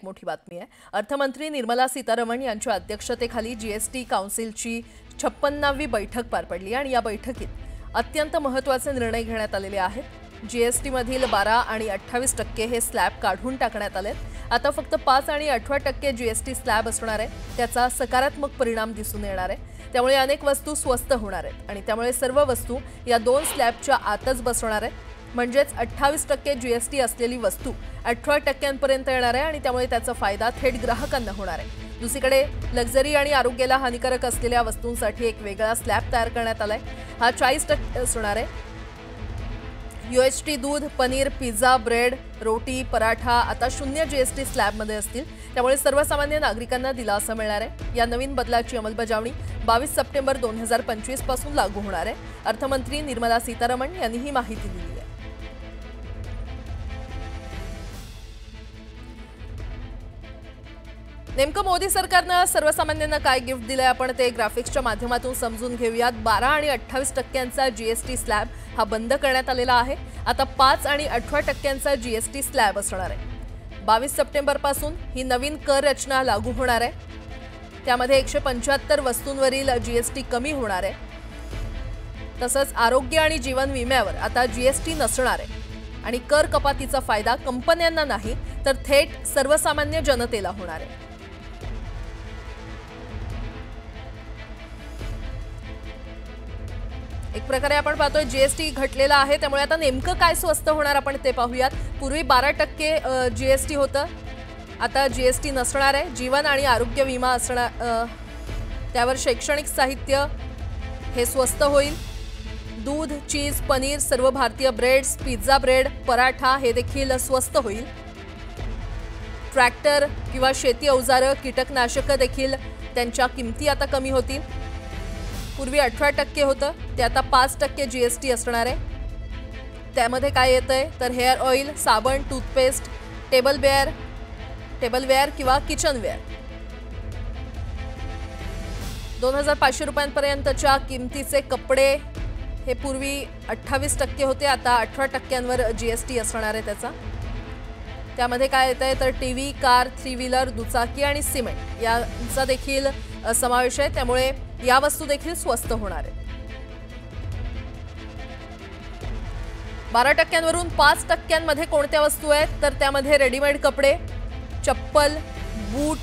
एक मोठी बातमी आहे। अर्थमंत्री निर्मला सीतारमण यांच्या अध्यक्षतेखाली जीएसटी काउन्सिलची 56वी बैठक पार पडली आणि या बैठकीत अत्यंत महत्त्वाचे निर्णय घेण्यात आलेले आहेत। जीएसटी मधील 12 आणि 28% हे स्लॅब काढून टाकण्यात आले। आता फक्त 5 आणि 18% जीएसटी स्लॅब असणार आहे। त्याचा सकारात्मक परिणाम दिसून येणार आहे। त्यामुळे अनेक वस्तू स्वस्त होणार आहेत आणि त्यामुळे सर्व वस्तू या 2 स्लॅबच्या आतच बसणार आहेत। म्हणजेच 28% जीएसटी असलेली वस्तू 18% पर्यंत येणार आहे आणि त्यामुळे त्याचा फायदा थेट ग्राहकांना होणार आहे। दुसरीकडे लक्झरी आणि आरोग्याला हानिकारक असलेल्या वस्तूंसाठी एक वेगळा स्लॅब तयार करण्यात आलाय। हा 40% असणार आहे। यूएचटी दूध, पनीर, पिझ्झा, ब्रेड, रोटी, पराठा आता 0 जीएसटी स्लॅब मध्ये असतील। त्यामुळे सर्वसामान्य नागरिकांना दिलासा मिळणार आहे। या नवीन बदलाची अंमलबजावणी 22 सप्टेंबर 2025 पासून लागू होणार आहे। अर्थमंत्री निर्मला सीतारमण यांनी ही माहिती दिली आहे। नेमकं मोदी सरकारने सर्वसामान्यांना काय गिफ्ट दिलंय आपण ते ग्राफिक्सच्या माध्यमातून समजून घेऊयात। 12 आणि 28% जीएसटी स्लॅब हा बंद करण्यात आलेला आहे। आता 5 आणि 18% जीएसटी स्लॅब असणार आहे। 22 सप्टेंबर पासून ही नवीन कर रचना लागू होणार आहे। त्यामध्ये 175 वस्तूंवरील जीएसटी कमी होणार आहे। तसंच आरोग्य आणि जीवन विम्यावर आता जीएसटी नसणार आहे आणि कर कपातीचा फायदा कंपन्यांना नाही तर थेट सर्वसामान्य जनतेला होणार आहे। एक प्रकारे आपण पाहतोय जीएसटी घटलेला आहे। त्यामुळे आता नेमकं काय स्वस्त होणार आपण ते पाहूयात। पूर्वी 12% जीएसटी होतं, आता जीएसटी नसणार आहे। जीवन आणि आरोग्य विमा असणार, त्यावर शैक्षणिक साहित्य हे स्वस्त होईल। दूध, चीज, पनीर, सर्व भारतीय ब्रेड्स, पिझ्झा ब्रेड, पराठा हे देखील स्वस्त होईल। ट्रॅक्टर किंवा शेती अवजारं, कीटकनाशक देखील त्यांच्या किमती आता कमी होतील। पूर्वी 18% होतं, ते आता 5% जीएसटी असणार आहे। त्यामध्ये काय येतंय तर हेअर ऑइल, साबण, टूथपेस्ट, टेबलवेअर किंवा किचनवेअर 2500 रुपयांपर्यंतच्या किमतीचे कपडे हे पूर्वी 28% होते, आता 18%वर जीएसटी असणार आहे त्याचा। त्यामध्ये काय येतंय तर टीव्ही, कार, 3 व्हीलर, दुचाकी आणि सिमेंट यांचा देखील समावेश आहे। त्यामुळे या वस्तू देखील स्वस्त होणार आहेत। 12%वरून 5%मध्ये कोणत्या वस्तू आहेत तर त्यामध्ये रेडीमेड कपडे, चप्पल, बूट,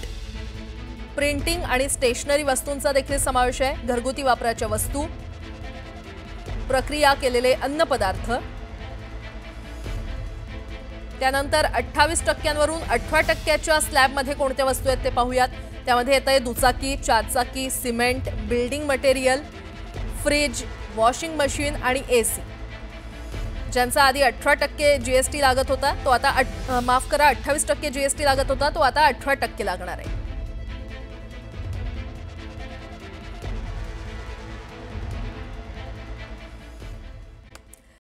प्रिंटिंग आणि स्टेशनरी वस्तूंचा देखील समावेश आहे। घरगुती वापराच्या वस्तू, प्रक्रिया केलेले अन्नपदार्थ। त्यानंतर 28%वरून 18%च्या स्लॅबमध्ये कोणत्या वस्तू आहेत ते पाहूयात। त्यामध्ये येतंय दुचाकी, 4 चाकी, cement, building material, fridge, washing machine आणि एसी। ज्यांचा आधी 18% जीएसटी लागत होता तो आता 28% जीएसटी लागत होता तो आता 18% लागणार आहे।